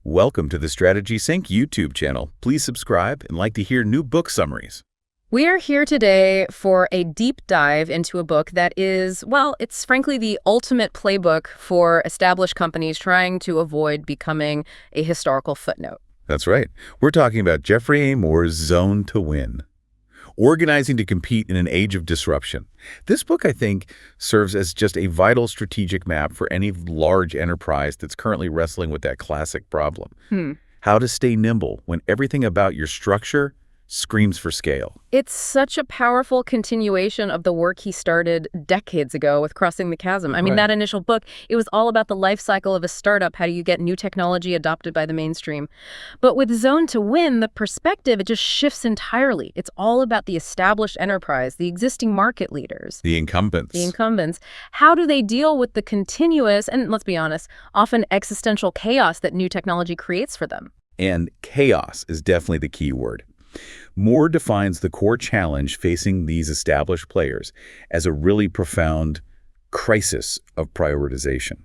Welcome to the Strategy Sync YouTube channel. Please subscribe and like to hear new book summaries. We are here today for a deep dive into a book that is, well, it's frankly the ultimate playbook for established companies trying to avoid becoming a historical footnote. That's right. We're talking about Geoffrey Moore's Zone to Win. Organizing to compete in an age of disruption. This book, I think, serves as just a vital strategic map for any large enterprise that's currently wrestling with that classic problem. How to stay nimble when everything about your structure screams for scale. It's such a powerful continuation of the work he started decades ago with Crossing the Chasm. I mean, that initial book, it was all about the life cycle of a startup. How do you get new technology adopted by the mainstream? But with Zone to Win, the perspective, it just shifts entirely. It's all about the established enterprise, the existing market leaders. The incumbents. The incumbents. How do they deal with the continuous, and let's be honest, often existential chaos that new technology creates for them? And chaos is definitely the key word. Moore defines the core challenge facing these established players as a really profound crisis of prioritization.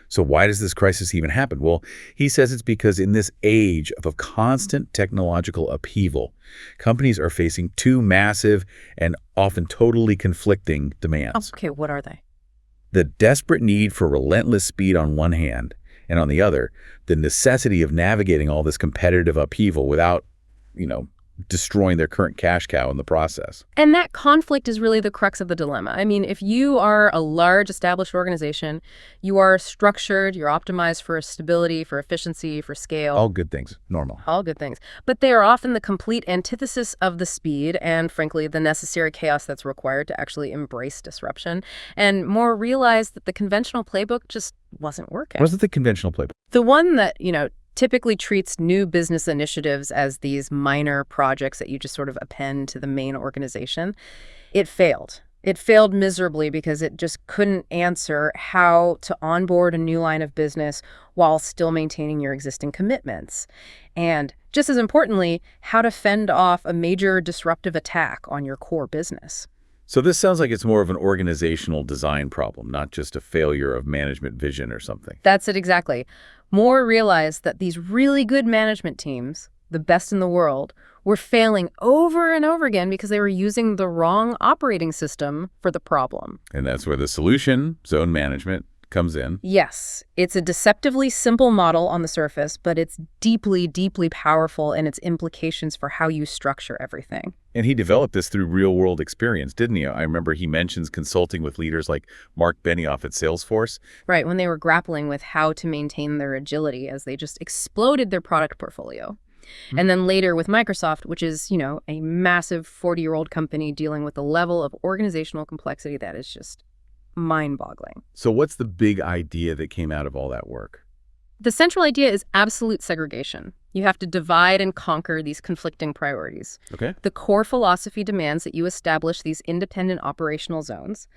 So why does this crisis even happen? Well, he says it's because in this age of a constant technological upheaval, companies are facing two massive and often totally conflicting demands. Okay, what are they? The desperate need for relentless speed on one hand, and on the other, the necessity of navigating all this competitive upheaval without destroying their current cash cow in the process. And that conflict is really the crux of the dilemma. I mean, if you are a large established organization, you are structured, you're optimized for stability, for efficiency, for scale. All good things, normal. All good things. But they are often the complete antithesis of the speed and, frankly, the necessary chaos that's required to actually embrace disruption. And Moore realized that the conventional playbook just wasn't working. Wasn't the conventional playbook? The one that, typically treats new business initiatives as these minor projects that you just sort of append to the main organization. It failed. It failed miserably because it just couldn't answer how to onboard a new line of business while still maintaining your existing commitments. And just as importantly, how to fend off a major disruptive attack on your core business. So this sounds like it's more of an organizational design problem, not just a failure of management vision or something. That's it exactly. Moore realized that these really good management teams, the best in the world, were failing over and over again because they were using the wrong operating system for the problem. And that's where the solution, zone management, comes in. Yes, it's a deceptively simple model on the surface, but it's deeply, deeply powerful in its implications for how you structure everything. And he developed this through real-world experience, didn't he? I remember he mentions consulting with leaders like Mark Benioff at Salesforce. Right, when they were grappling with how to maintain their agility as they just exploded their product portfolio. And then later with Microsoft, which is, a massive 40-year-old company dealing with a level of organizational complexity that is just mind-boggling. So what's the big idea that came out of all that work? The central idea is absolute segregation. You have to divide and conquer these conflicting priorities. Okay. The core philosophy demands that you establish these independent operational zones,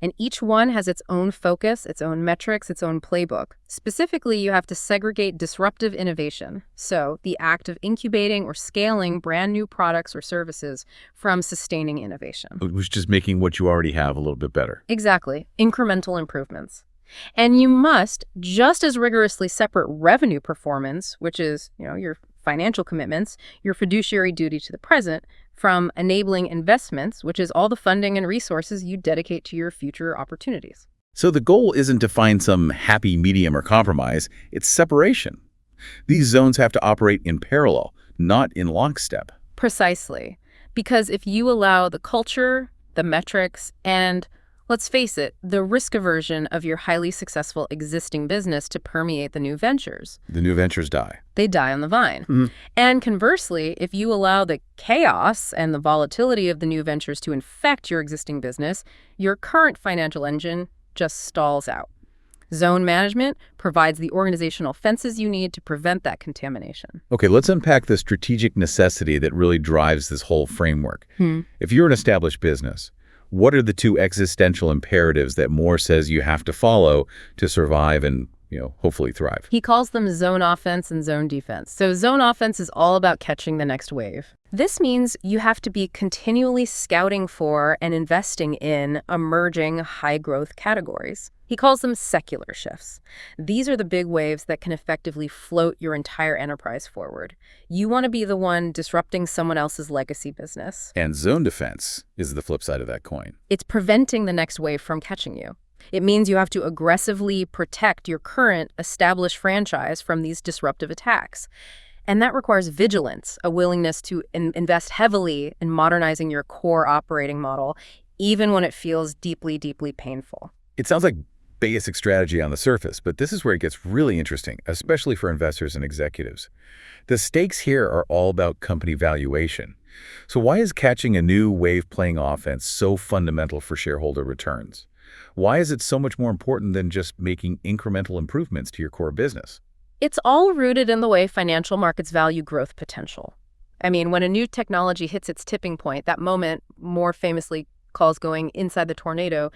and each one has its own focus, its own metrics, its own playbook. Specifically, you have to segregate disruptive innovation, so the act of incubating or scaling brand new products or services from sustaining innovation. Which is just making what you already have a little bit better. Exactly. Incremental improvements. And you must just as rigorously separate revenue performance, which is, your financial commitments, your fiduciary duty to the present, from enabling investments, which is all the funding and resources you dedicate to your future opportunities. So the goal isn't to find some happy medium or compromise, it's separation. These zones have to operate in parallel, not in lockstep. Precisely. Because if you allow the culture, the metrics, and let's face it, the risk aversion of your highly successful existing business to permeate the new ventures. The new ventures die. They die on the vine. And conversely, if you allow the chaos and the volatility of the new ventures to infect your existing business, your current financial engine just stalls out. Zone management provides the organizational fences you need to prevent that contamination. Okay, let's unpack the strategic necessity that really drives this whole framework. If you're an established business, what are the two existential imperatives that Moore says you have to follow to survive and, hopefully thrive? He calls them zone offense and zone defense. So zone offense is all about catching the next wave. This means you have to be continually scouting for and investing in emerging high-growth categories. He calls them secular shifts. These are the big waves that can effectively float your entire enterprise forward. You want to be the one disrupting someone else's legacy business. And zone defense is the flip side of that coin. It's preventing the next wave from catching you. It means you have to aggressively protect your current established franchise from these disruptive attacks. And that requires vigilance, a willingness to invest heavily in modernizing your core operating model, even when it feels deeply, deeply painful. It sounds like basic strategy on the surface, but this is where it gets really interesting, especially for investors and executives. The stakes here are all about company valuation. So why is catching a new wave playing offense so fundamental for shareholder returns? Why is it so much more important than just making incremental improvements to your core business? It's all rooted in the way financial markets value growth potential. I mean, when a new technology hits its tipping point, that moment Moore famously calls going inside the tornado,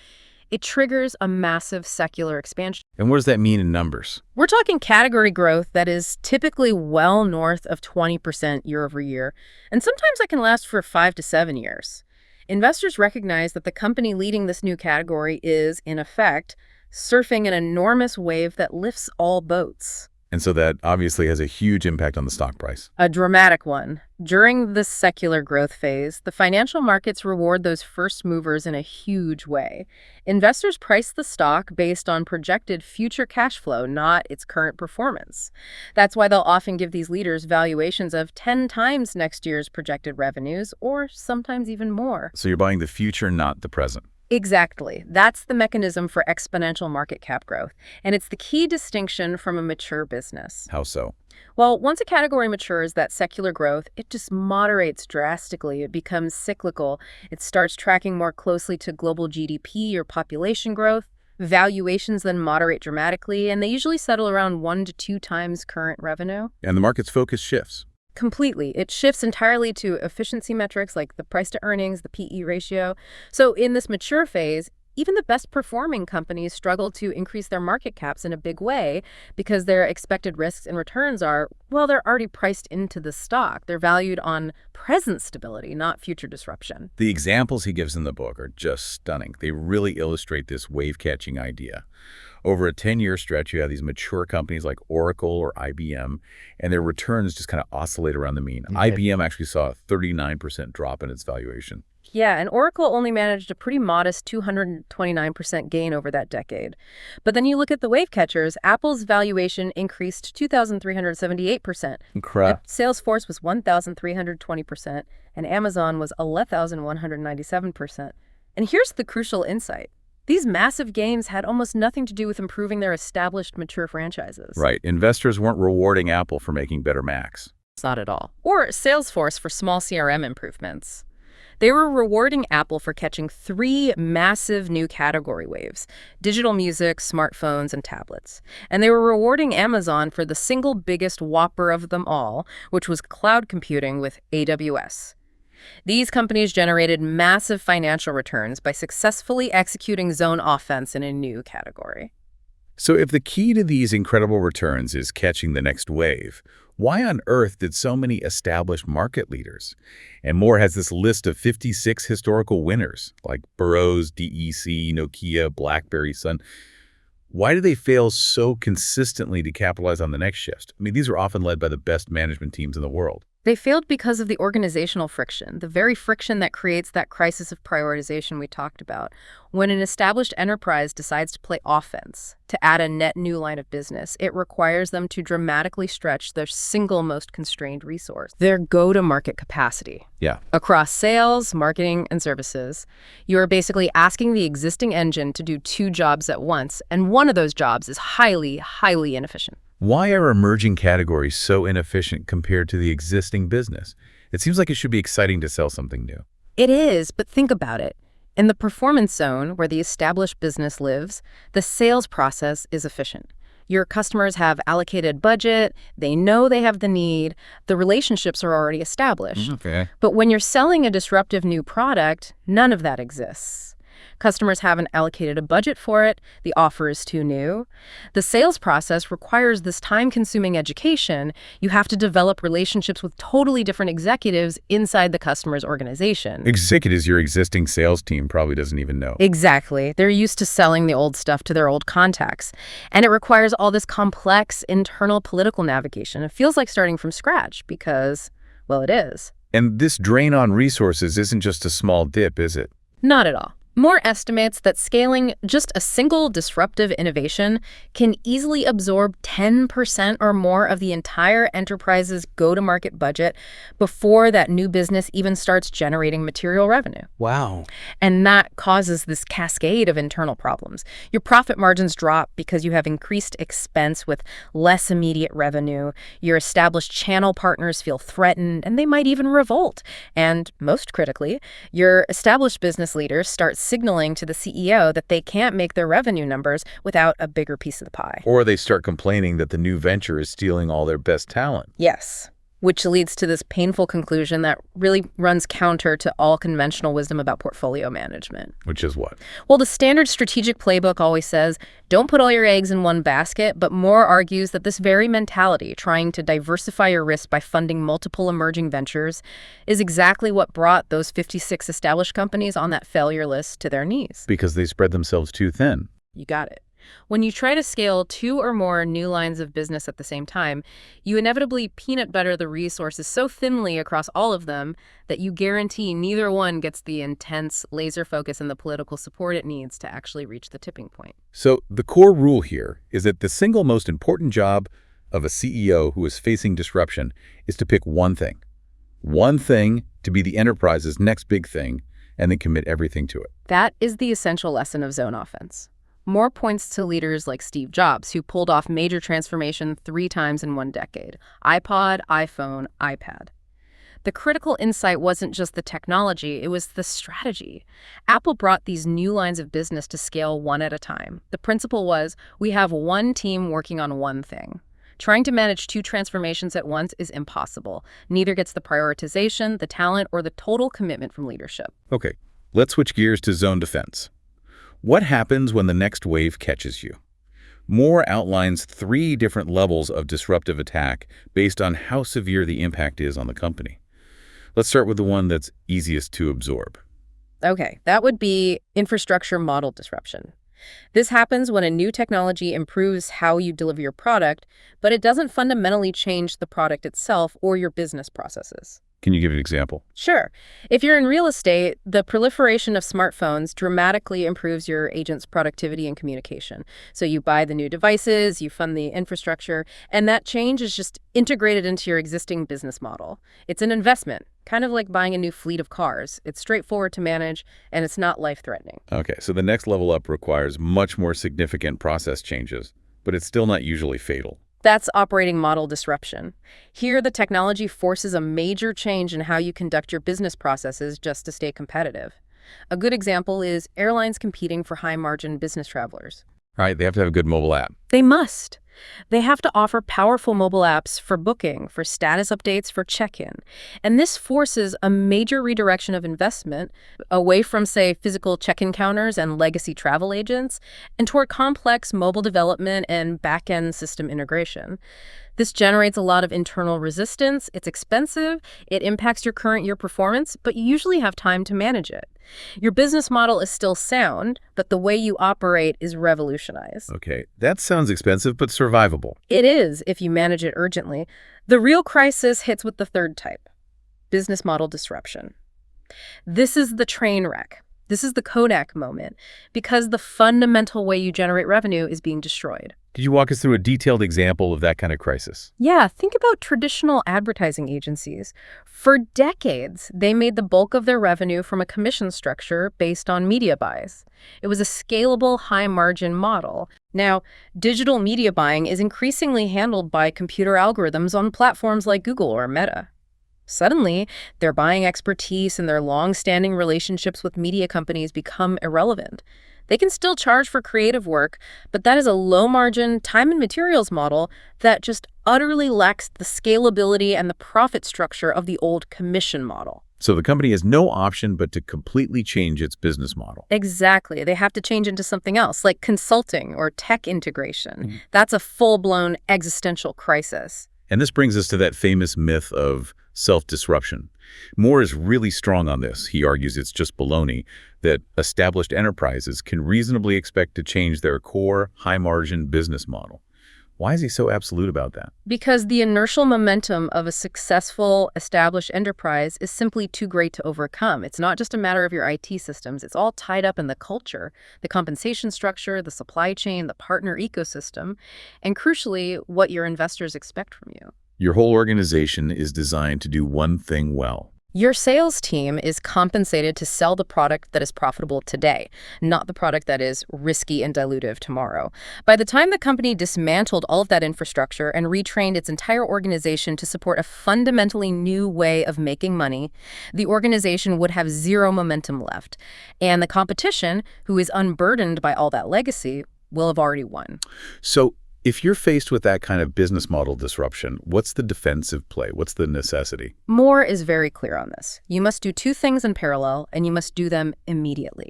it triggers a massive secular expansion. And what does that mean in numbers? We're talking category growth that is typically well north of 20% year over year, and sometimes that can last for 5 to 7 years. Investors recognize that the company leading this new category is, in effect, surfing an enormous wave that lifts all boats. And so that obviously has a huge impact on the stock price. A dramatic one. During this secular growth phase, the financial markets reward those first movers in a huge way. Investors price the stock based on projected future cash flow, not its current performance. That's why they'll often give these leaders valuations of 10 times next year's projected revenues, or sometimes even more. So you're buying the future, not the present. Exactly. That's the mechanism for exponential market cap growth. And it's the key distinction from a mature business. How so? Well, once a category matures, that secular growth, it just moderates drastically. It becomes cyclical. It starts tracking more closely to global GDP or population growth. Valuations then moderate dramatically, and they usually settle around 1 to 2 times current revenue. And the market's focus shifts. Completely. It shifts entirely to efficiency metrics like the price to earnings, the PE ratio. So in this mature phase, even the best performing companies struggle to increase their market caps in a big way because their expected risks and returns are, well, they're already priced into the stock. They're valued on present stability, not future disruption. The examples he gives in the book are just stunning. They really illustrate this wave-catching idea. Over a 10-year stretch, you have these mature companies like Oracle or IBM, and their returns just kind of oscillate around the mean. IBM actually saw a 39% drop in its valuation. Yeah, and Oracle only managed a pretty modest 229% gain over that decade. But then you look at the wave catchers, Apple's valuation increased 2,378%. Incredible. Salesforce was 1,320%, and Amazon was 11,197%. And here's the crucial insight. These massive gains had almost nothing to do with improving their established, mature franchises. Right. Investors weren't rewarding Apple for making better Macs. Not at all. Or Salesforce for small CRM improvements. They were rewarding Apple for catching 3 massive new category waves: digital music, smartphones, and tablets. And they were rewarding Amazon for the single biggest whopper of them all, which was cloud computing with AWS. These companies generated massive financial returns by successfully executing zone offense in a new category. So if the key to these incredible returns is catching the next wave, why on earth did so many established market leaders? And Moore has this list of 56 historical winners, like Burroughs, DEC, Nokia, BlackBerry, Sun. Why do they fail so consistently to capitalize on the next shift? I mean, these are often led by the best management teams in the world. They failed because of the organizational friction, the very friction that creates that crisis of prioritization we talked about. When an established enterprise decides to play offense, to add a net new line of business, it requires them to dramatically stretch their single most constrained resource, their go-to-market capacity. Yeah. Across sales, marketing, and services, you are basically asking the existing engine to do 2 jobs at once, and one of those jobs is highly, highly inefficient. Why are emerging categories so inefficient compared to the existing business? It seems like it should be exciting to sell something new. It is, but think about it. In the performance zone, where the established business lives, the sales process is efficient. Your customers have allocated budget, they know they have the need, the relationships are already established. Okay. But when you're selling a disruptive new product, none of that exists. Customers haven't allocated a budget for it. The offer is too new. The sales process requires this time-consuming education. You have to develop relationships with totally different executives inside the customer's organization. Executives your existing sales team probably doesn't even know. Exactly. They're used to selling the old stuff to their old contacts. And it requires all this complex internal political navigation. It feels like starting from scratch because, well, it is. And this drain on resources isn't just a small dip, is it? Not at all. Moore estimates that scaling just a single disruptive innovation can easily absorb 10% or more of the entire enterprise's go-to-market budget before that new business even starts generating material revenue. Wow. And that causes this cascade of internal problems. Your profit margins drop because you have increased expense with less immediate revenue. Your established channel partners feel threatened, and they might even revolt. And most critically, your established business leaders start signaling to the CEO that they can't make their revenue numbers without a bigger piece of the pie. Or they start complaining that the new venture is stealing all their best talent. Yes, which leads to this painful conclusion that really runs counter to all conventional wisdom about portfolio management. Which is what? Well, the standard strategic playbook always says, don't put all your eggs in one basket, but Moore argues that this very mentality, trying to diversify your risk by funding multiple emerging ventures, is exactly what brought those 56 established companies on that failure list to their knees. Because they spread themselves too thin. You got it. When you try to scale 2 or more new lines of business at the same time, you inevitably peanut butter the resources so thinly across all of them that you guarantee neither one gets the intense laser focus and the political support it needs to actually reach the tipping point. So the core rule here is that the single most important job of a CEO who is facing disruption is to pick one thing to be the enterprise's next big thing, and then commit everything to it. That is the essential lesson of zone offense. Moore points to leaders like Steve Jobs, who pulled off major transformation 3 times in 1 decade: iPod, iPhone, iPad. The critical insight wasn't just the technology, it was the strategy. Apple brought these new lines of business to scale one at a time. The principle was, we have one team working on one thing. Trying to manage 2 transformations at once is impossible. Neither gets the prioritization, the talent, or the total commitment from leadership. Okay, let's switch gears to zone defense. What happens when the next wave catches you? Moore outlines 3 different levels of disruptive attack based on how severe the impact is on the company. Let's start with the one that's easiest to absorb. Okay, that would be infrastructure model disruption. This happens when a new technology improves how you deliver your product, but it doesn't fundamentally change the product itself or your business processes. Can you give an example? Sure. If you're in real estate, the proliferation of smartphones dramatically improves your agent's productivity and communication. So you buy the new devices, you fund the infrastructure, and that change is just integrated into your existing business model. It's an investment, kind of like buying a new fleet of cars. It's straightforward to manage, and it's not life-threatening. Okay, so the next level up requires much more significant process changes, but it's still not usually fatal. That's operating model disruption. Here, the technology forces a major change in how you conduct your business processes just to stay competitive. A good example is airlines competing for high-margin business travelers. Right, they have to have a good mobile app. They must. They have to offer powerful mobile apps for booking, for status updates, for check-in. And this forces a major redirection of investment away from, say, physical check-in counters and legacy travel agents, and toward complex mobile development and back-end system integration. This generates a lot of internal resistance. It's expensive. It impacts your current year performance, but you usually have time to manage it. Your business model is still sound, but the way you operate is revolutionized. Okay, that sounds expensive, but survivable. It is if you manage it urgently. The real crisis hits with the 3rd type, business model disruption. This is the train wreck. This is the Kodak moment, because the fundamental way you generate revenue is being destroyed. Could you walk us through a detailed example of that kind of crisis? Yeah, think about traditional advertising agencies. For decades, they made the bulk of their revenue from a commission structure based on media buys. It was a scalable, high-margin model. Now, digital media buying is increasingly handled by computer algorithms on platforms like Google or Meta. Suddenly, their buying expertise and their long-standing relationships with media companies become irrelevant. They can still charge for creative work, but that is a low-margin, time and materials model that just utterly lacks the scalability and the profit structure of the old commission model. So the company has no option but to completely change its business model. Exactly. They have to change into something else, like consulting or tech integration. That's a full-blown existential crisis. And this brings us to that famous myth of self-disruption. Moore is really strong on this. He argues it's just baloney, that established enterprises can reasonably expect to change their core, high-margin business model. Why is he so absolute about that? Because the inertial momentum of a successful, established enterprise is simply too great to overcome. It's not just a matter of your IT systems. It's all tied up in the culture, the compensation structure, the supply chain, the partner ecosystem, and crucially, what your investors expect from you. Your whole organization is designed to do one thing well. Your sales team is compensated to sell the product that is profitable today, not the product that is risky and dilutive tomorrow. By the time the company dismantled all of that infrastructure and retrained its entire organization to support a fundamentally new way of making money, the organization would have zero momentum left. And the competition, who is unburdened by all that legacy, will have already won. So if you're faced with that kind of business model disruption, what's the defensive play? What's the necessity? Moore is very clear on this. You must do two things in parallel, and you must do them immediately.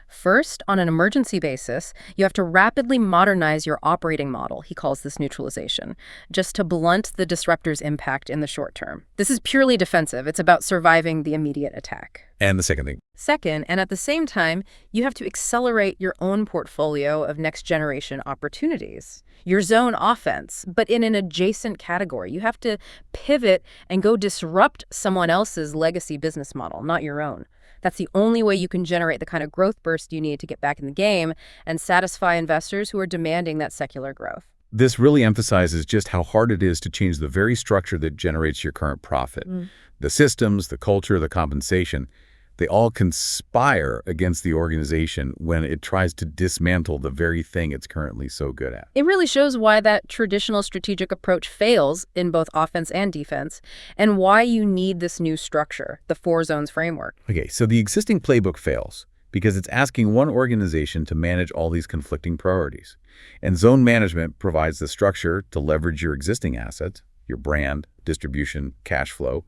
First, on an emergency basis, you have to rapidly modernize your operating model. He calls this neutralization, just to blunt the disruptor's impact in the short term. This is purely defensive. It's about surviving the immediate attack. And the second thing? Second, and at the same time, you have to accelerate your own portfolio of next-generation opportunities. Your zone offense, but in an adjacent category. You have to pivot and go disrupt someone else's legacy business model, not your own. That's the only way you can generate the kind of growth burst you need to get back in the game and satisfy investors who are demanding that secular growth. This really emphasizes just how hard it is to change the very structure that generates your current profit. The systems, the culture, the compensation, they all conspire against the organization when it tries to dismantle the very thing it's currently so good at. It really shows why that traditional strategic approach fails in both offense and defense, and why you need this new structure, the 4 zones framework. Okay, so the existing playbook fails because it's asking one organization to manage all these conflicting priorities. And zone management provides the structure to leverage your existing assets, your brand, distribution, cash flow,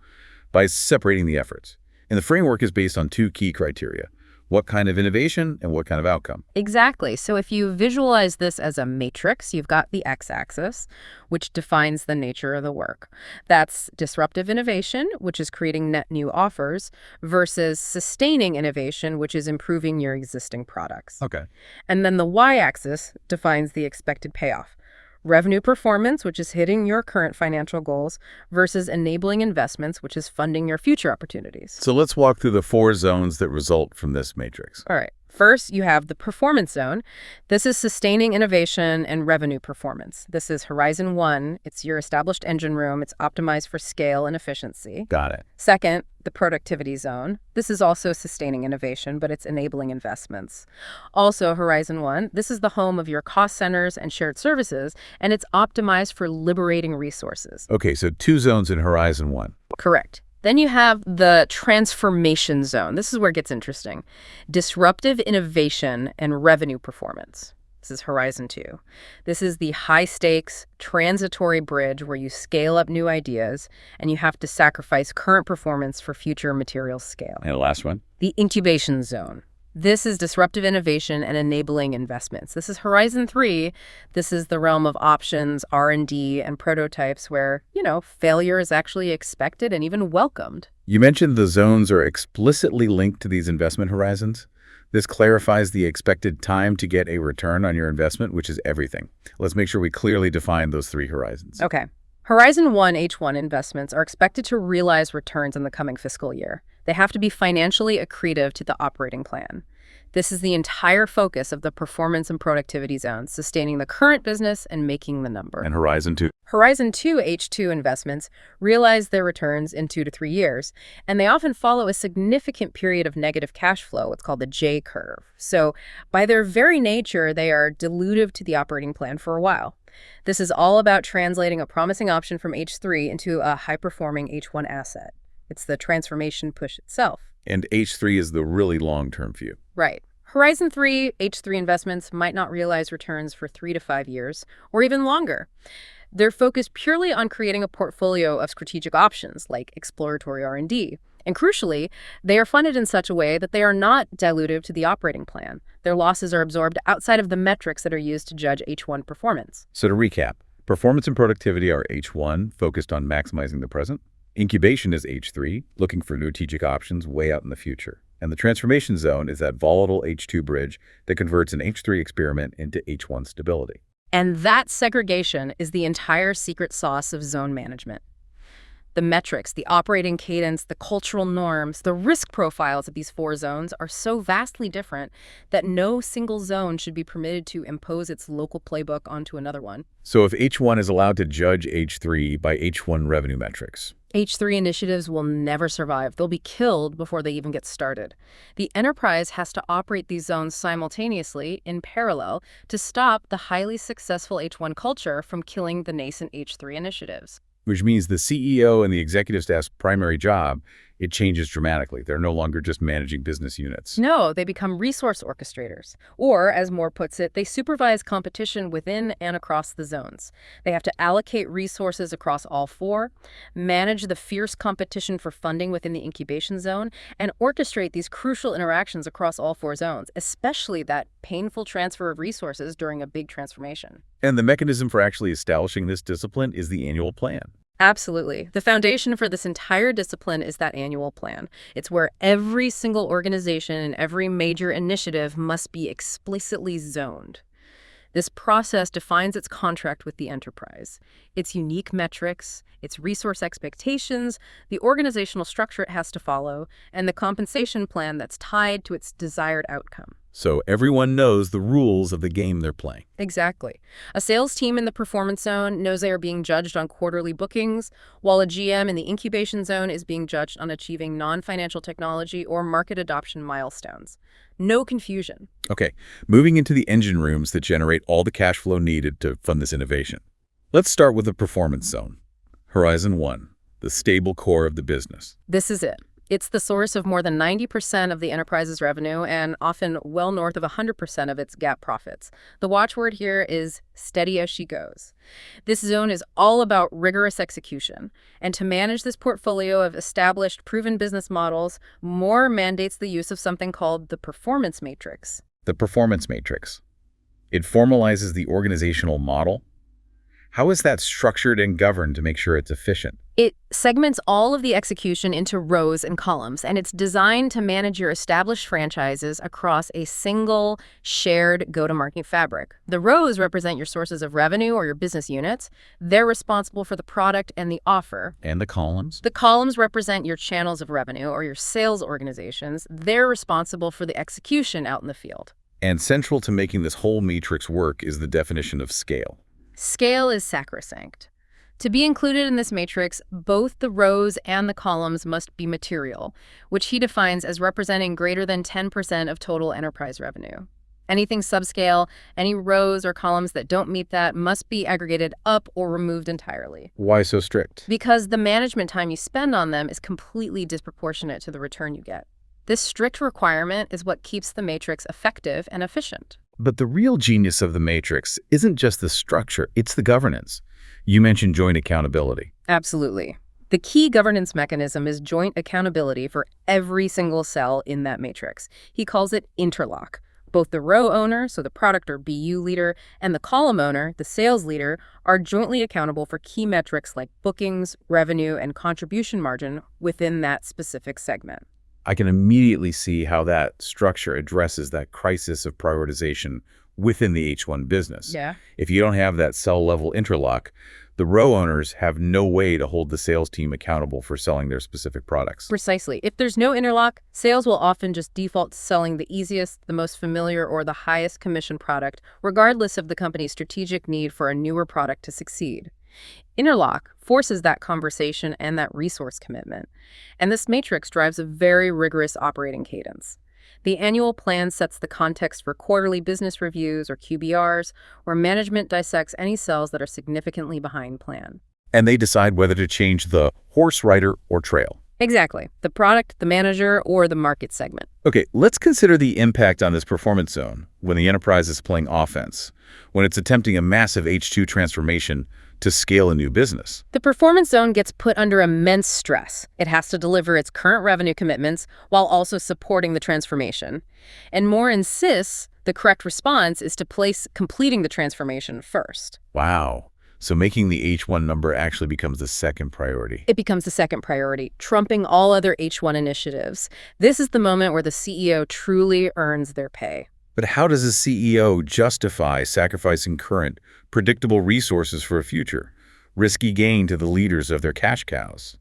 by separating the efforts. And the framework is based on 2 key criteria: what kind of innovation and what kind of outcome. Exactly. So if you visualize this as a matrix, you've got the x-axis, which defines the nature of the work. That's disruptive innovation, which is creating net new offers, versus sustaining innovation, which is improving your existing products. Okay. And then the y-axis defines the expected payoff. Revenue performance, which is hitting your current financial goals, versus enabling investments, which is funding your future opportunities. So let's walk through the 4 zones that result from this matrix. All right. First, you have the performance zone. This is sustaining innovation and revenue performance. This is Horizon 1. It's your established engine room. It's optimized for scale and efficiency. Got it. Second, the productivity zone. This is also sustaining innovation, but it's enabling investments. Also, Horizon 1, this is the home of your cost centers and shared services, and it's optimized for liberating resources. Okay, so 2 zones in Horizon 1. Correct. Then you have the transformation zone. This is where it gets interesting. Disruptive innovation and revenue performance. This is Horizon 2. This is the high-stakes, transitory bridge where you scale up new ideas and you have to sacrifice current performance for future material scale. And the last one? The incubation zone. This is disruptive innovation and enabling investments. This is Horizon 3. This is the realm of options, R&D, and prototypes where, failure is actually expected and even welcomed. You mentioned the zones are explicitly linked to these investment horizons. This clarifies the expected time to get a return on your investment, which is everything. Let's make sure we clearly define those 3 horizons. Okay. Horizon 1 H1 investments are expected to realize returns in the coming fiscal year. They have to be financially accretive to the operating plan. This is the entire focus of the performance and productivity zones, sustaining the current business and making the number. And Horizon 2? Horizon 2 H2 investments realize their returns in 2 to 3 years, and they often follow a significant period of negative cash flow, what's called the J curve. So by their very nature, they are dilutive to the operating plan for a while. This is all about translating a promising option from H3 into a high-performing H1 asset. It's the transformation push itself. And H3 is the really long-term view. Right. Horizon 3 H3 investments might not realize returns for 3 to 5 years, or even longer. They're focused purely on creating a portfolio of strategic options like exploratory R&D, And crucially, they are funded in such a way that they are not dilutive to the operating plan. Their losses are absorbed outside of the metrics that are used to judge H1 performance. So to recap, performance and productivity are H1, focused on maximizing the present. Incubation is H3, looking for new strategic options way out in the future. And the transformation zone is that volatile H2 bridge that converts an H3 experiment into H1 stability. And that segregation is the entire secret sauce of zone management. The metrics, the operating cadence, the cultural norms, the risk profiles of these 4 zones are so vastly different that no single zone should be permitted to impose its local playbook onto another one. So if H1 is allowed to judge H3 by H1 revenue metrics, H3 initiatives will never survive. They'll be killed before they even get started. The enterprise has to operate these zones simultaneously, in parallel, to stop the highly successful H1 culture from killing the nascent H3 initiatives. which means the CEO and the executive staff's primary job, it changes dramatically. They're no longer just managing business units. No, they become resource orchestrators. Or, as Moore puts it, they supervise competition within and across the zones. They have to allocate resources across all 4, manage the fierce competition for funding within the incubation zone, and orchestrate these crucial interactions across all 4 zones, especially that painful transfer of resources during a big transformation. And the mechanism for actually establishing this discipline is the annual plan. Absolutely. The foundation for this entire discipline is that annual plan. It's where every single organization and every major initiative must be explicitly zoned. This process defines its contract with the enterprise, its unique metrics, its resource expectations, the organizational structure it has to follow, and the compensation plan that's tied to its desired outcome. So everyone knows the rules of the game they're playing. Exactly. A sales team in the performance zone knows they are being judged on quarterly bookings, while a GM in the incubation zone is being judged on achieving non-financial technology or market adoption milestones. No confusion. Okay, moving into the engine rooms that generate all the cash flow needed to fund this innovation. Let's start with the performance zone. Horizon 1, the stable core of the business. This is it. It's the source of more than 90% of the enterprise's revenue and often well north of 100% of its GAAP profits. The watchword here is steady as she goes. This zone is all about rigorous execution. And to manage this portfolio of established, proven business models, Moore mandates the use of something called the performance matrix. The performance matrix. It formalizes the organizational model. How is that structured and governed to make sure it's efficient? It segments all of the execution into rows and columns, and it's designed to manage your established franchises across a single, shared go-to-market fabric. The rows represent your sources of revenue or your business units. They're responsible for the product and the offer. And the columns? The columns represent your channels of revenue or your sales organizations. They're responsible for the execution out in the field. And central to making this whole matrix work is the definition of scale. Scale is sacrosanct. To be included in this matrix, both the rows and the columns must be material, which he defines as representing greater than 10% of total enterprise revenue. Anything subscale, any rows or columns that don't meet that must be aggregated up or removed entirely. Why so strict? Because the management time you spend on them is completely disproportionate to the return you get. This strict requirement is what keeps the matrix effective and efficient. But the real genius of the matrix isn't just the structure, it's the governance. You mentioned joint accountability. Absolutely. The key governance mechanism is joint accountability for every single cell in that matrix. He calls it interlock. Both the row owner, so the product or BU leader, and the column owner, the sales leader, are jointly accountable for key metrics like bookings, revenue, and contribution margin within that specific segment. I can immediately see how that structure addresses that crisis of prioritization within the H1 business. Yeah. If you don't have that cell-level interlock, the row owners have no way to hold the sales team accountable for selling their specific products. Precisely. If there's no interlock, sales will often just default to selling the easiest, the most familiar, or the highest commission product, regardless of the company's strategic need for a newer product to succeed. Interlock forces that conversation and that resource commitment. And this matrix drives a very rigorous operating cadence. The annual plan sets the context for quarterly business reviews or QBRs, where management dissects any cells that are significantly behind plan. And they decide whether to change the horse, rider, or trail. Exactly. The product, the manager, or the market segment. Okay, let's consider the impact on this performance zone when the enterprise is playing offense, when it's attempting a massive H2 transformation to scale a new business. The performance zone gets put under immense stress. It has to deliver its current revenue commitments while also supporting the transformation. And Moore insists the correct response is to place completing the transformation first. Wow. So making the H1 number actually becomes the second priority. It becomes the second priority, trumping all other H1 initiatives. This is the moment where the CEO truly earns their pay. But how does a CEO justify sacrificing current, predictable resources for a future, risky gain to the leaders of their cash cows?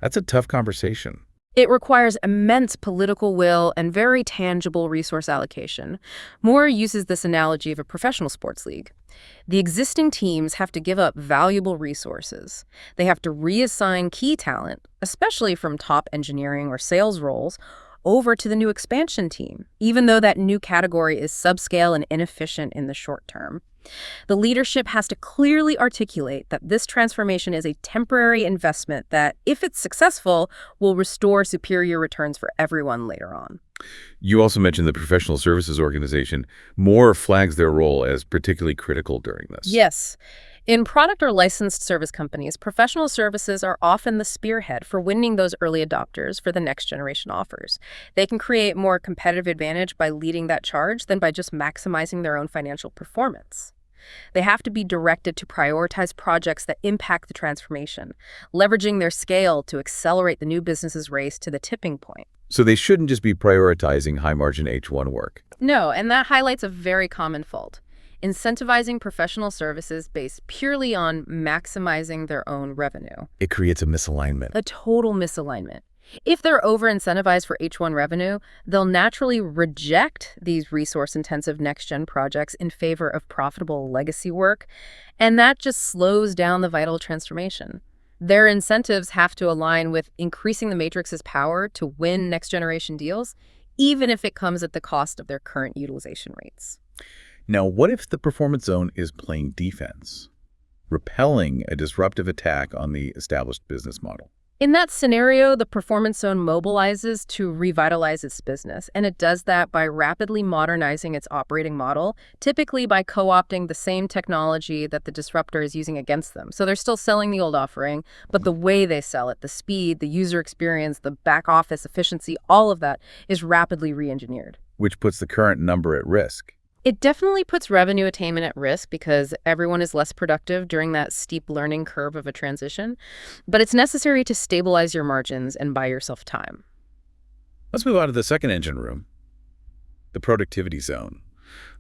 That's a tough conversation. It requires immense political will and very tangible resource allocation. Moore uses this analogy of a professional sports league. The existing teams have to give up valuable resources. They have to reassign key talent, especially from top engineering or sales roles, over to the new expansion team, even though that new category is subscale and inefficient in the short term. The leadership has to clearly articulate that this transformation is a temporary investment that, if it's successful, will restore superior returns for everyone later on. You also mentioned the professional services organization. Moore flags their role as particularly critical during this. Yes. In product or licensed service companies, professional services are often the spearhead for winning those early adopters for the next generation offers. They can create more competitive advantage by leading that charge than by just maximizing their own financial performance. They have to be directed to prioritize projects that impact the transformation, leveraging their scale to accelerate the new business's race to the tipping point. So they shouldn't just be prioritizing high-margin H1 work. No, and that highlights a very common fault. Incentivizing professional services based purely on maximizing their own revenue. It creates a misalignment. A total misalignment. If they're over-incentivized for H1 revenue, they'll naturally reject these resource-intensive next-gen projects in favor of profitable legacy work, and that just slows down the vital transformation. Their incentives have to align with increasing the matrix's power to win next-generation deals, even if it comes at the cost of their current utilization rates. Now, what if the performance zone is playing defense, repelling a disruptive attack on the established business model? In that scenario, the performance zone mobilizes to revitalize its business, and it does that by rapidly modernizing its operating model, typically by co-opting the same technology that the disruptor is using against them. So they're still selling the old offering, but the way they sell it, the speed, the user experience, the back office efficiency, all of that is rapidly re-engineered. Which puts the current number at risk. It definitely puts revenue attainment at risk because everyone is less productive during that steep learning curve of a transition, but it's necessary to stabilize your margins and buy yourself time. Let's move on to the second engine room, the productivity zone.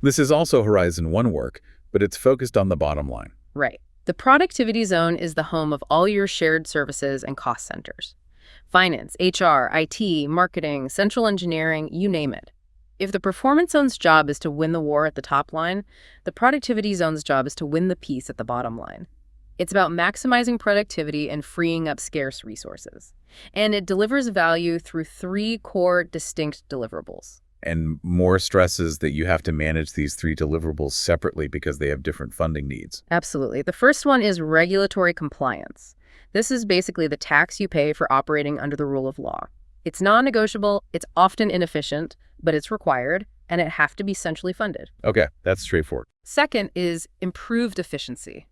This is also Horizon 1 work, but it's focused on the bottom line. Right. The productivity zone is the home of all your shared services and cost centers. Finance, HR, IT, marketing, central engineering, you name it. If the performance zone's job is to win the war at the top line, the productivity zone's job is to win the peace at the bottom line. It's about maximizing productivity and freeing up scarce resources. And it delivers value through 3 core distinct deliverables. And Moore stresses that you have to manage these 3 deliverables separately because they have different funding needs. Absolutely. The first one is regulatory compliance. This is basically the tax you pay for operating under the rule of law. It's non-negotiable, it's often inefficient, but it's required, and it has to be centrally funded. Okay, that's straightforward. Second is improved efficiency.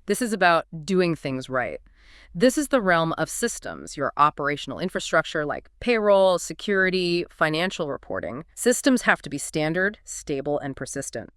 This is about doing things right. This is the realm of systems, your operational infrastructure like payroll, security, financial reporting. Systems have to be standard, stable, and persistent.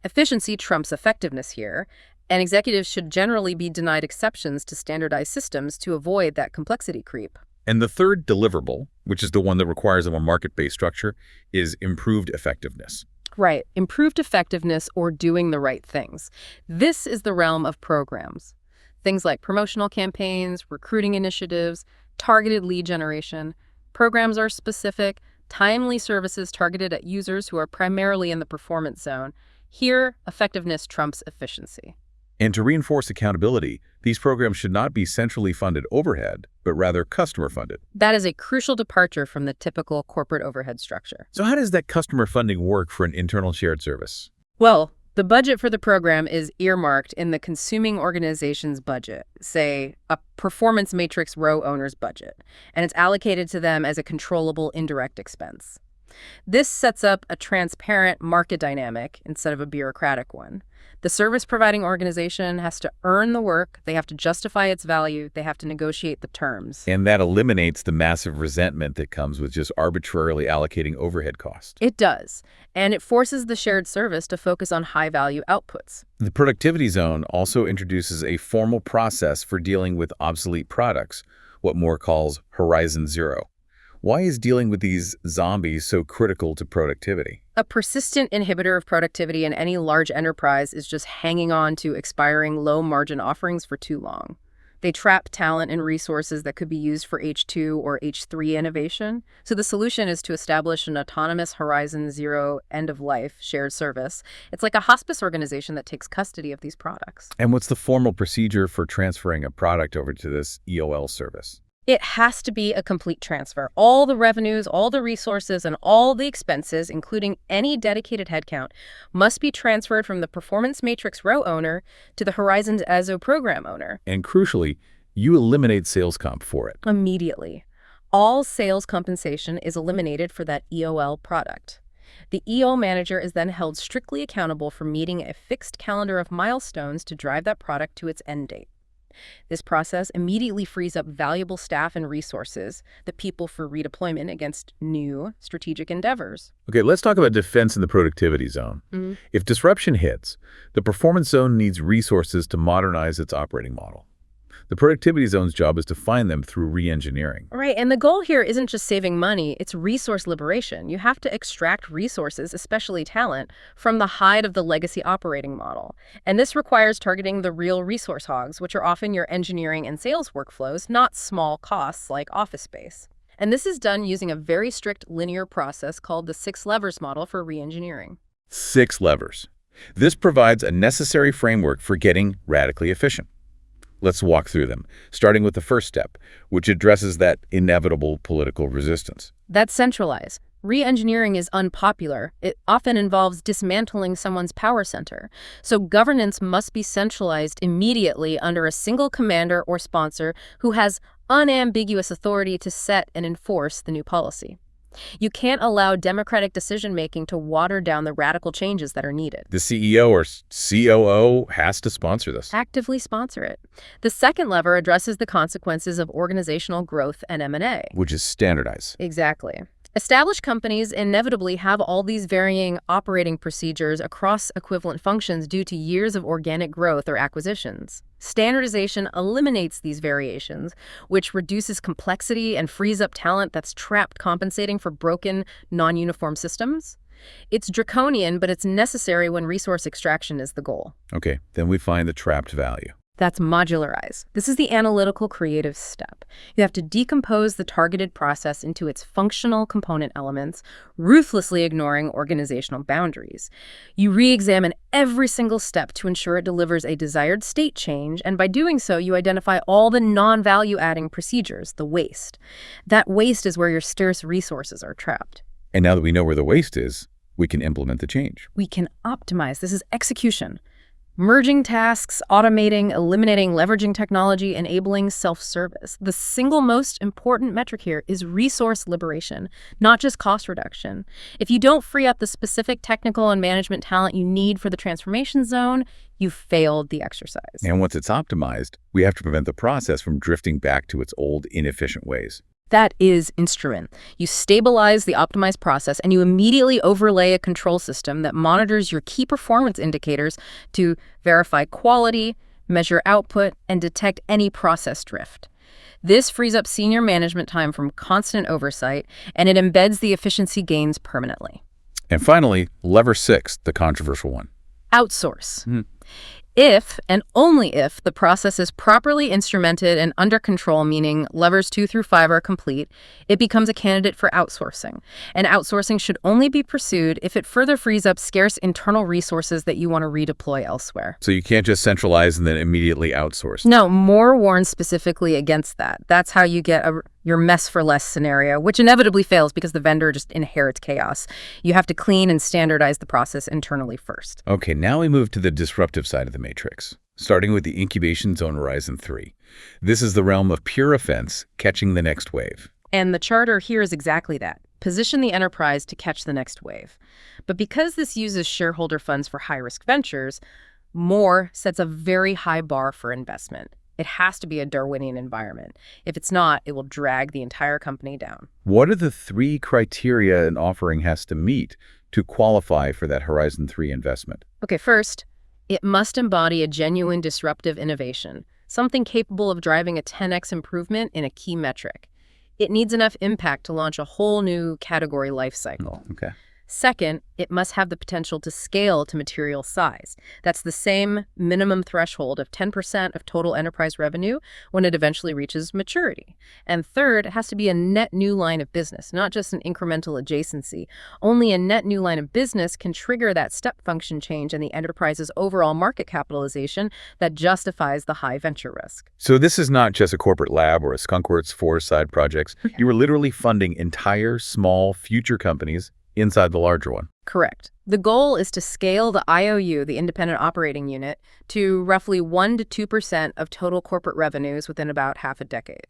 Efficiency trumps effectiveness here, and executives should generally be denied exceptions to standardized systems to avoid that complexity creep. And the third deliverable, which is the one that requires a more market-based structure, is improved effectiveness. Right. Improved effectiveness or doing the right things. This is the realm of programs. Things like promotional campaigns, recruiting initiatives, targeted lead generation. Programs are specific, timely services targeted at users who are primarily in the performance zone. Here, effectiveness trumps efficiency. And to reinforce accountability, these programs should not be centrally funded overhead, but rather customer funded. That is a crucial departure from the typical corporate overhead structure. So how does that customer funding work for an internal shared service? Well, the budget for the program is earmarked in the consuming organization's budget, say a performance matrix row owner's budget, and it's allocated to them as a controllable indirect expense. This sets up a transparent market dynamic instead of a bureaucratic one. The service-providing organization has to earn the work, they have to justify its value, they have to negotiate the terms. And that eliminates the massive resentment that comes with just arbitrarily allocating overhead costs. It does, and it forces the shared service to focus on high-value outputs. The productivity zone also introduces a formal process for dealing with obsolete products, what Moore calls Horizon Zero. Why is dealing with these zombies so critical to productivity? A persistent inhibitor of productivity in any large enterprise is just hanging on to expiring low-margin offerings for too long. They trap talent and resources that could be used for H2 or H3 innovation. So the solution is to establish an autonomous Horizon Zero end-of-life shared service. It's like a hospice organization that takes custody of these products. And what's the formal procedure for transferring a product over to this EOL service? It has to be a complete transfer. All the revenues, all the resources, and all the expenses, including any dedicated headcount, must be transferred from the Performance Matrix row owner to the Horizon's AZO program owner. And crucially, you eliminate sales comp for it. Immediately. All sales compensation is eliminated for that EOL product. The EO manager is then held strictly accountable for meeting a fixed calendar of milestones to drive that product to its end date. This process immediately frees up valuable staff and resources, the people for redeployment against new strategic endeavors. Okay, let's talk about defense in the productivity zone. If disruption hits, the performance zone needs resources to modernize its operating model. The productivity zone's job is to find them through re-engineering. Right, and the goal here isn't just saving money, it's resource liberation. You have to extract resources, especially talent, from the hide of the legacy operating model. And this requires targeting the real resource hogs, which are often your engineering and sales workflows, not small costs like office space. And this is done using a very strict linear process called the 6 levers model for re-engineering. 6 levers. This provides a necessary framework for getting radically efficient. Let's walk through them, starting with the first step, which addresses that inevitable political resistance. That's centralized. Re-engineering is unpopular. It often involves dismantling someone's power center. So governance must be centralized immediately under a single commander or sponsor who has unambiguous authority to set and enforce the new policy. You can't allow democratic decision-making to water down the radical changes that are needed. The CEO or COO has to sponsor this. Actively sponsor it. The second lever addresses the consequences of organizational growth and M&A. Which is standardized. Exactly. Established companies inevitably have all these varying operating procedures across equivalent functions due to years of organic growth or acquisitions. Standardization eliminates these variations, which reduces complexity and frees up talent that's trapped compensating for broken, non-uniform systems. It's draconian, but it's necessary when resource extraction is the goal. Okay, then we find the trapped value. That's modularize. This is the analytical creative step. You have to decompose the targeted process into its functional component elements, ruthlessly ignoring organizational boundaries. You re-examine every single step to ensure it delivers a desired state change, and by doing so, you identify all the non-value-adding procedures, the waste. That waste is where your scarce resources are trapped. And now that we know where the waste is, we can implement the change. We can optimize. This is execution. Merging tasks, automating, eliminating, leveraging technology, enabling self-service. The single most important metric here is resource liberation, not just cost reduction. If you don't free up the specific technical and management talent you need for the transformation zone, you've failed the exercise. And once it's optimized, we have to prevent the process from drifting back to its old, inefficient ways. That is instrument. You stabilize the optimized process and you immediately overlay a control system that monitors your key performance indicators to verify quality, measure output, and detect any process drift. This frees up senior management time from constant oversight, and it embeds the efficiency gains permanently. And finally, lever 6, the controversial one. Outsource. If, and only if, the process is properly instrumented and under control, meaning levers 2 through 5 are complete, it becomes a candidate for outsourcing. And outsourcing should only be pursued if it further frees up scarce internal resources that you want to redeploy elsewhere. So you can't just centralize and then immediately outsource. No, Moore warns specifically against that. That's how you get your mess for less scenario, which inevitably fails because the vendor just inherits chaos. You have to clean and standardize the process internally first. Okay, now we move to the disruptive side of the matrix, starting with the incubation zone Horizon 3. This is the realm of pure offense, catching the next wave. And the charter here is exactly that. position the enterprise to catch the next wave. But because this uses shareholder funds for high-risk ventures, Moore sets a very high bar for investment. It has to be a Darwinian environment. If it's not, it will drag the entire company down. What are the 3 criteria an offering has to meet to qualify for that Horizon 3 investment? Okay, first, it must embody a genuine disruptive innovation, something capable of driving a 10x improvement in a key metric. It needs enough impact to launch a whole new category life cycle. Okay. Second, it must have the potential to scale to material size. That's the same minimum threshold of 10% of total enterprise revenue when it eventually reaches maturity. And third, it has to be a net new line of business, not just an incremental adjacency. Only a net new line of business can trigger that step function change in the enterprise's overall market capitalization that justifies the high venture risk. So this is not just a corporate lab or a skunkworks for side projects. You are literally funding entire small future companies inside the larger one. Correct. The goal is to scale the IOU, the independent operating unit, to roughly 1 to 2% of total corporate revenues within about half a decade.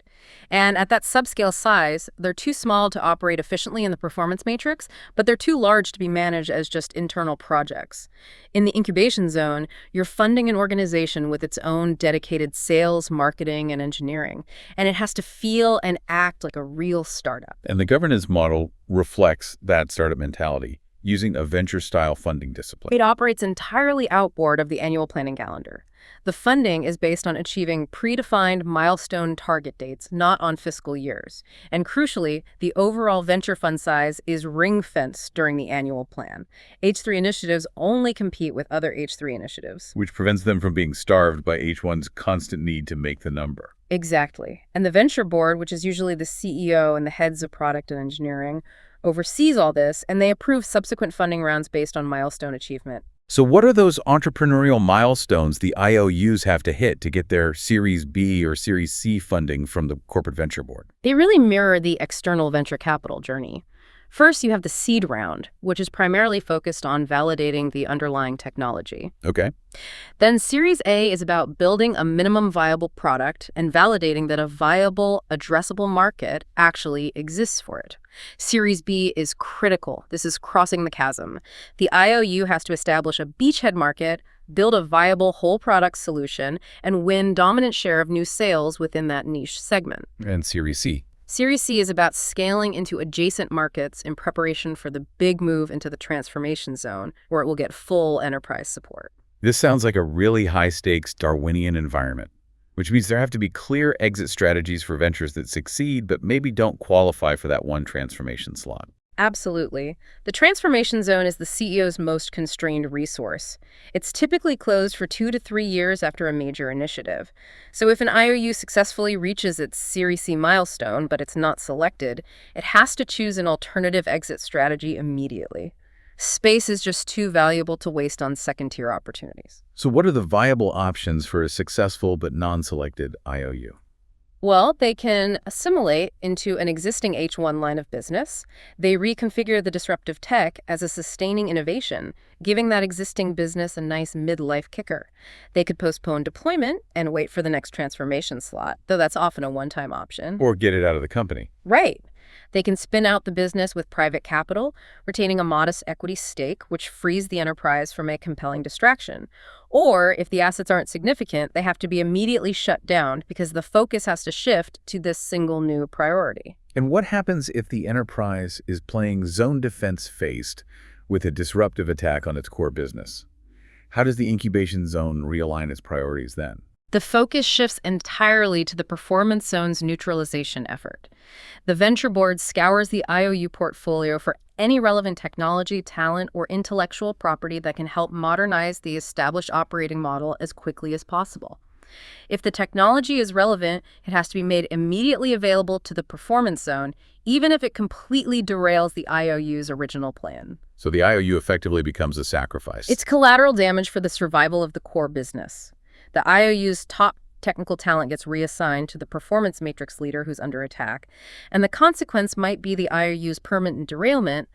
And at that subscale size, they're too small to operate efficiently in the performance matrix, but they're too large to be managed as just internal projects. In the incubation zone, you're funding an organization with its own dedicated sales, marketing, and engineering, and it has to feel and act like a real startup. And the governance model reflects that startup mentality, using a venture-style funding discipline. It operates entirely outboard of the annual planning calendar. The funding is based on achieving predefined milestone target dates, not on fiscal years. And crucially, the overall venture fund size is ring-fenced during the annual plan. H3 initiatives only compete with other H3 initiatives. Which prevents them from being starved by H1's constant need to make the number. Exactly. And the venture board, which is usually the CEO and the heads of product and engineering, oversees all this, and they approve subsequent funding rounds based on milestone achievement. So what are those entrepreneurial milestones the IOUs have to hit to get their Series B or Series C funding from the corporate venture board? They really mirror the external venture capital journey. First, you have the seed round, which is primarily focused on validating the underlying technology. Okay. Then Series A is about building a minimum viable product and validating that a viable, addressable market actually exists for it. Series B is critical. This is crossing the chasm. The IOU has to establish a beachhead market, build a viable whole product solution, and win dominant share of new sales within that niche segment. And Series C? Series C is about scaling into adjacent markets in preparation for the big move into the transformation zone, where it will get full enterprise support. This sounds like a really high-stakes Darwinian environment, which means there have to be clear exit strategies for ventures that succeed but maybe don't qualify for that one transformation slot. Absolutely. The transformation zone is the CEO's most constrained resource. It's typically closed for 2 to 3 years after a major initiative. So if an IOU successfully reaches its Series C milestone, but it's not selected, it has to choose an alternative exit strategy immediately. Space is just too valuable to waste on second-tier opportunities. So what are the viable options for a successful but non-selected IOU? Well, they can assimilate into an existing H1 line of business. They reconfigure the disruptive tech as a sustaining innovation, giving that existing business a nice midlife kicker. They could postpone deployment and wait for the next transformation slot, though that's often a one-time option. Or get it out of the company. Right. They can spin out the business with private capital, retaining a modest equity stake, which frees the enterprise from a compelling distraction. Or, if the assets aren't significant, they have to be immediately shut down because the focus has to shift to this single new priority. And what happens if the enterprise is playing zone defense faced with a disruptive attack on its core business? How does the incubation zone realign its priorities then? The focus shifts entirely to the performance zone's neutralization effort. The venture board scours the IOU portfolio for any relevant technology, talent, or intellectual property that can help modernize the established operating model as quickly as possible. If the technology is relevant, it has to be made immediately available to the performance zone, even if it completely derails the IOU's original plan. So the IOU effectively becomes a sacrifice. It's collateral damage for the survival of the core business. The IOU's top technical talent gets reassigned to the performance matrix leader who's under attack, and the consequence might be the IOU's permanent derailment,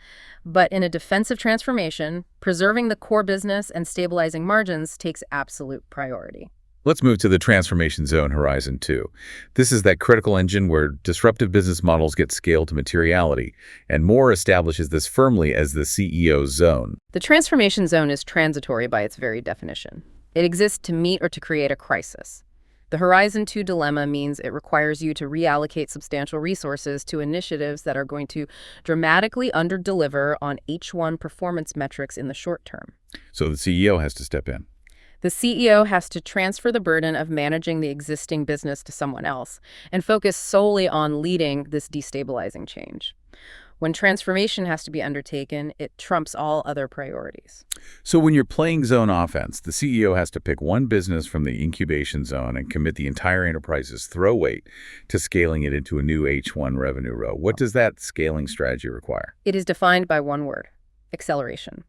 but in a defensive transformation, preserving the core business and stabilizing margins takes absolute priority. Let's move to the transformation zone, Horizon 2. This is that critical engine where disruptive business models get scaled to materiality, and Moore establishes this firmly as the CEO's zone. The transformation zone is transitory by its very definition. It exists to meet or to create a crisis. The Horizon 2 dilemma means it requires you to reallocate substantial resources to initiatives that are going to dramatically underdeliver on H1 performance metrics in the short term. So the CEO has to step in. The CEO has to transfer the burden of managing the existing business to someone else and focus solely on leading this destabilizing change. When transformation has to be undertaken, it trumps all other priorities. So when you're playing zone offense, the CEO has to pick one business from the incubation zone and commit the entire enterprise's throw weight to scaling it into a new H1 revenue row. What does that scaling strategy require? It is defined by one word: acceleration.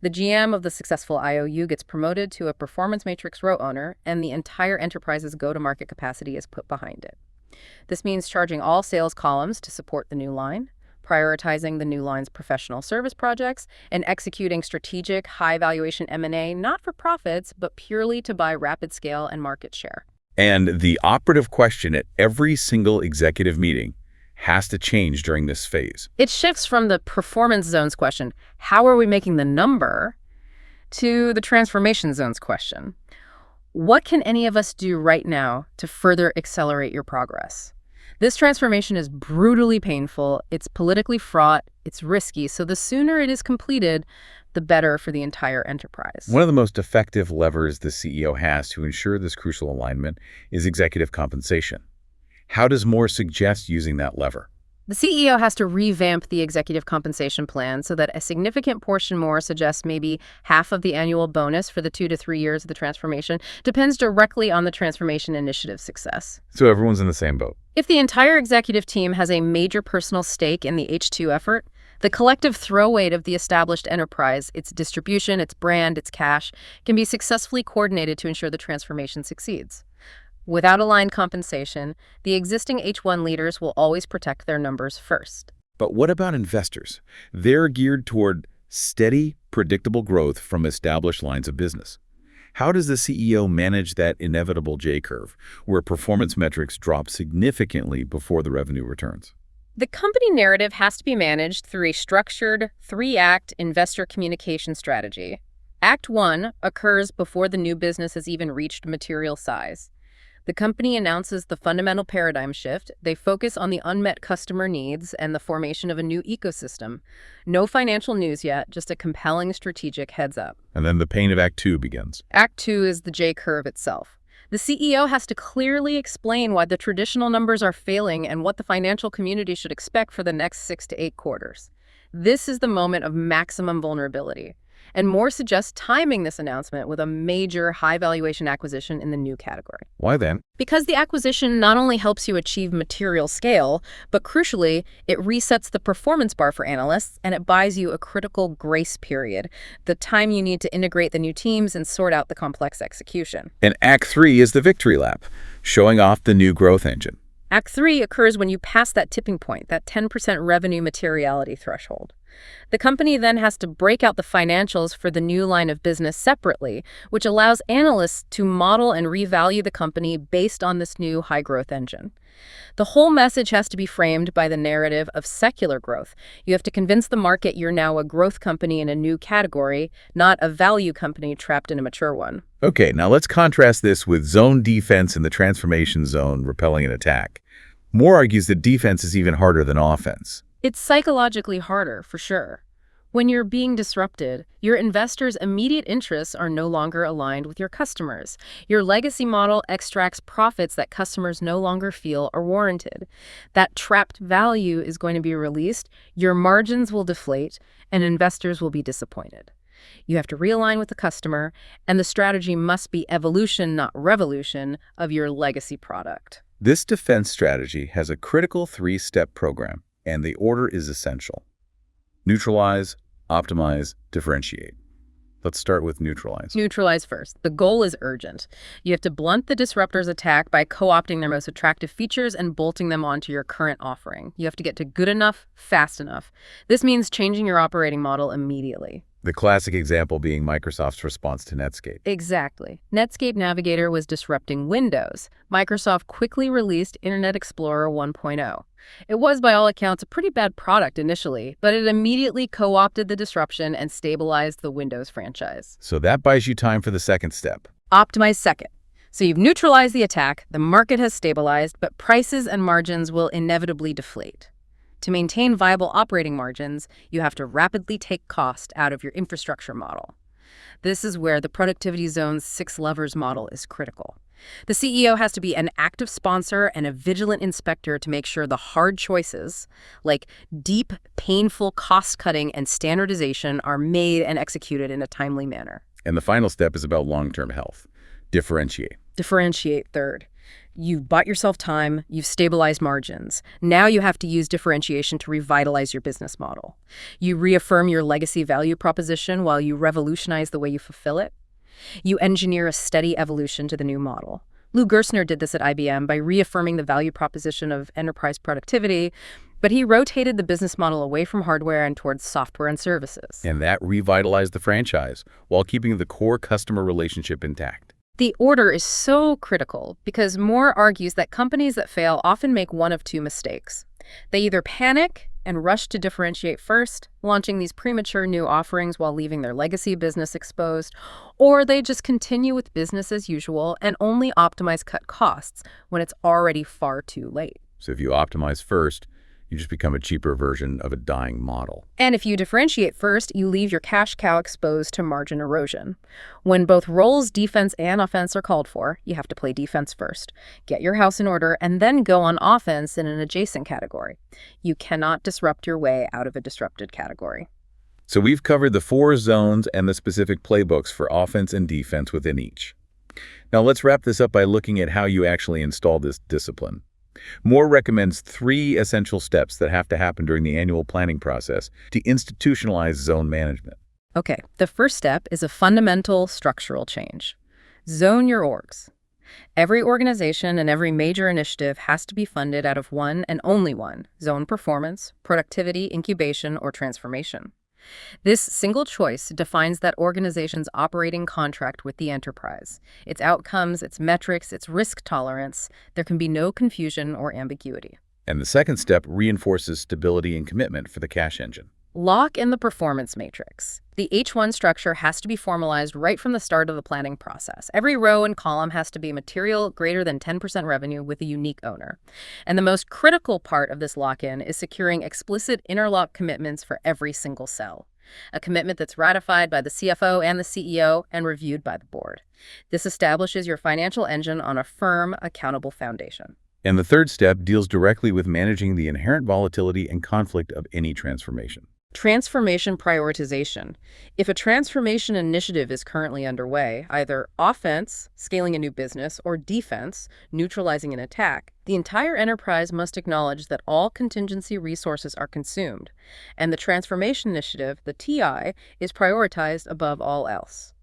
The GM of the successful IOU gets promoted to a performance matrix row owner, and the entire enterprise's go-to-market capacity is put behind it. This means charging all sales columns to support the new line, prioritizing the new line's professional service projects, and executing strategic, high-valuation M&A not for profits, but purely to buy rapid scale and market share. And the operative question at every single executive meeting has to change during this phase. It shifts from the performance zones question, how are we making the number, to the transformation zones question, what can any of us do right now to further accelerate your progress? This transformation is brutally painful, it's politically fraught, it's risky, so the sooner it is completed, the better for the entire enterprise. One of the most effective levers the CEO has to ensure this crucial alignment is executive compensation. How does Moore suggest using that lever? The CEO has to revamp the executive compensation plan so that a significant portion, Moore suggests maybe half of the annual bonus for the 2 to 3 years of the transformation, depends directly on the transformation initiative's success. So everyone's in the same boat. If the entire executive team has a major personal stake in the H2 effort, the collective throw weight of the established enterprise, its distribution, its brand, its cash, can be successfully coordinated to ensure the transformation succeeds. Without aligned compensation, the existing H1 leaders will always protect their numbers first. But what about investors? They're geared toward steady, predictable growth from established lines of business. How does the CEO manage that inevitable J-curve, where performance metrics drop significantly before the revenue returns? The company narrative has to be managed through a structured, 3-act investor communication strategy. Act 1 occurs before the new business has even reached material size. The company announces the fundamental paradigm shift. They focus on the unmet customer needs and the formation of a new ecosystem. No financial news yet, just a compelling strategic heads up. And then the pain of Act 2 begins. Act 2 is the J-curve itself. The CEO has to clearly explain why the traditional numbers are failing and what the financial community should expect for the next 6 to 8 quarters. This is the moment of maximum vulnerability. And Moore suggests timing this announcement with a major high-valuation acquisition in the new category. Why then? Because the acquisition not only helps you achieve material scale, but crucially, it resets the performance bar for analysts, and it buys you a critical grace period, the time you need to integrate the new teams and sort out the complex execution. And Act 3 is the victory lap, showing off the new growth engine. Act 3 occurs when you pass that tipping point, that 10% revenue materiality threshold. The company then has to break out the financials for the new line of business separately, which allows analysts to model and revalue the company based on this new high-growth engine. The whole message has to be framed by the narrative of secular growth. You have to convince the market you're now a growth company in a new category, not a value company trapped in a mature one. Okay, now let's contrast this with zone defense in the transformation zone repelling an attack. Moore argues that defense is even harder than offense. It's psychologically harder, for sure. When you're being disrupted, your investors' immediate interests are no longer aligned with your customers. Your legacy model extracts profits that customers no longer feel are warranted. That trapped value is going to be released, your margins will deflate, and investors will be disappointed. You have to realign with the customer, and the strategy must be evolution, not revolution, of your legacy product. This defense strategy has a critical 3-step program, and the order is essential. Neutralize, optimize, differentiate. Let's start with neutralize. Neutralize first. The goal is urgent. You have to blunt the disruptor's attack by co-opting their most attractive features and bolting them onto your current offering. You have to get to good enough, fast enough. This means changing your operating model immediately. The classic example being Microsoft's response to Netscape. Exactly. Netscape Navigator was disrupting Windows. Microsoft quickly released Internet Explorer 1.0. It was, by all accounts, a pretty bad product initially, but it immediately co-opted the disruption and stabilized the Windows franchise. So that buys you time for the second step. Optimize second. So you've neutralized the attack, the market has stabilized, but prices and margins will inevitably deflate. To maintain viable operating margins, you have to rapidly take cost out of your infrastructure model. This is where the Productivity Zone's 6 levers model is critical. The CEO has to be an active sponsor and a vigilant inspector to make sure the hard choices, like deep, painful cost-cutting and standardization, are made and executed in a timely manner. And the final step is about long-term health. Differentiate. Differentiate third. You've bought yourself time, you've stabilized margins. Now you have to use differentiation to revitalize your business model. You reaffirm your legacy value proposition while you revolutionize the way you fulfill it. You engineer a steady evolution to the new model. Lou Gerstner did this at IBM by reaffirming the value proposition of enterprise productivity, but he rotated the business model away from hardware and towards software and services. And that revitalized the franchise while keeping the core customer relationship intact. The order is so critical because Moore argues that companies that fail often make one of two mistakes. They either panic and rush to differentiate first, launching these premature new offerings while leaving their legacy business exposed, or they just continue with business as usual and only cut costs when it's already far too late. So if you optimize first, you just become a cheaper version of a dying model. And if you differentiate first, you leave your cash cow exposed to margin erosion. When both roles, defense and offense, are called for, you have to play defense first, get your house in order, and then go on offense in an adjacent category. You cannot disrupt your way out of a disrupted category. So we've covered the 4 zones and the specific playbooks for offense and defense within each. Now let's wrap this up by looking at how you actually install this discipline. Moore recommends 3 essential steps that have to happen during the annual planning process to institutionalize zone management. Okay, the first step is a fundamental structural change. Zone your orgs. Every organization and every major initiative has to be funded out of one and only one: zone performance, productivity, incubation, or transformation. This single choice defines that organization's operating contract with the enterprise, its outcomes, its metrics, its risk tolerance. There can be no confusion or ambiguity. And the second step reinforces stability and commitment for the cash engine. Lock in the performance matrix. The H1 structure has to be formalized right from the start of the planning process. Every row and column has to be material greater than 10% revenue with a unique owner. And the most critical part of this lock-in is securing explicit interlock commitments for every single cell. A commitment that's ratified by the CFO and the CEO and reviewed by the board. This establishes your financial engine on a firm, accountable foundation. And the third step deals directly with managing the inherent volatility and conflict of any transformation. Transformation prioritization. If a transformation initiative is currently underway, either offense, scaling a new business, or defense, neutralizing an attack, the entire enterprise must acknowledge that all contingency resources are consumed, and the transformation initiative, the TI, is prioritized above all else.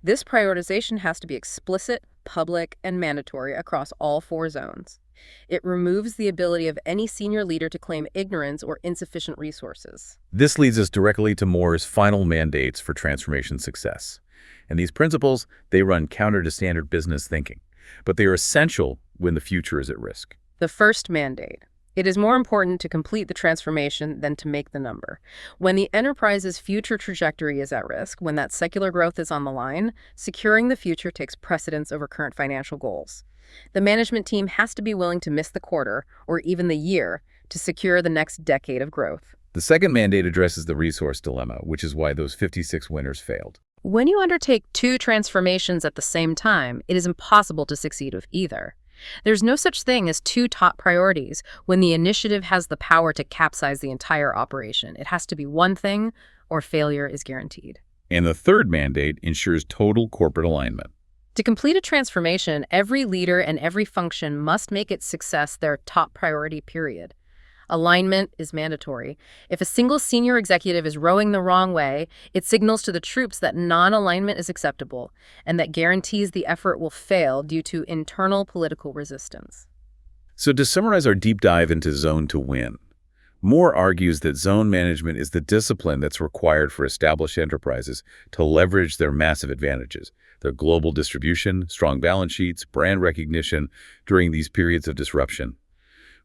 This prioritization has to be explicit, public, and mandatory across all 4 zones. It removes the ability of any senior leader to claim ignorance or insufficient resources. This leads us directly to Moore's final mandates for transformation success. And these principles, they run counter to standard business thinking, but they are essential when the future is at risk. The first mandate. It is more important to complete the transformation than to make the number. When the enterprise's future trajectory is at risk, when that secular growth is on the line, securing the future takes precedence over current financial goals. The management team has to be willing to miss the quarter or even the year to secure the next decade of growth. The second mandate addresses the resource dilemma, which is why those 56 winners failed. When you undertake 2 transformations at the same time, it is impossible to succeed with either. There's no such thing as 2 top priorities when the initiative has the power to capsize the entire operation. It has to be one thing, or failure is guaranteed. And the third mandate ensures total corporate alignment. To complete a transformation, every leader and every function must make its success their top priority, period. Alignment is mandatory. If a single senior executive is rowing the wrong way, it signals to the troops that non-alignment is acceptable and that guarantees the effort will fail due to internal political resistance. So to summarize our deep dive into Zone to Win, Moore argues that zone management is the discipline that's required for established enterprises to leverage their massive advantages, their global distribution, strong balance sheets, brand recognition during these periods of disruption.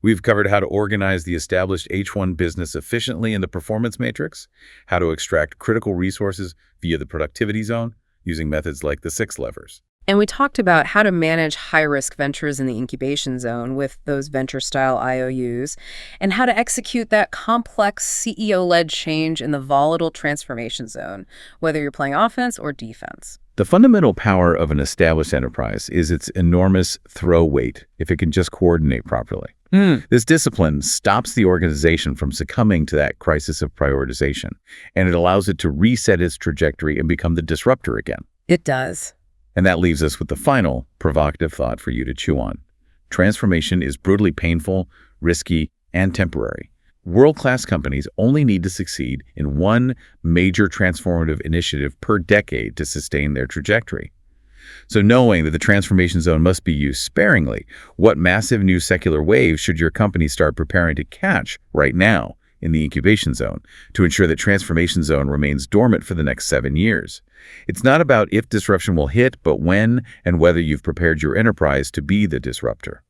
We've covered how to organize the established H1 business efficiently in the performance matrix, how to extract critical resources via the productivity zone using methods like the 6 levers. And we talked about how to manage high-risk ventures in the incubation zone with those venture-style IOUs, and how to execute that complex CEO-led change in the volatile transformation zone, whether you're playing offense or defense. The fundamental power of an established enterprise is its enormous throw weight if it can just coordinate properly. This discipline stops the organization from succumbing to that crisis of prioritization, and it allows it to reset its trajectory and become the disruptor again. It does. And that leaves us with the final provocative thought for you to chew on. Transformation is brutally painful, risky, and temporary. World-class companies only need to succeed in one major transformative initiative per decade to sustain their trajectory. So knowing that the transformation zone must be used sparingly, what massive new secular waves should your company start preparing to catch right now in the incubation zone to ensure that transformation zone remains dormant for the next 7 years? It's not about if disruption will hit, but when and whether you've prepared your enterprise to be the disruptor.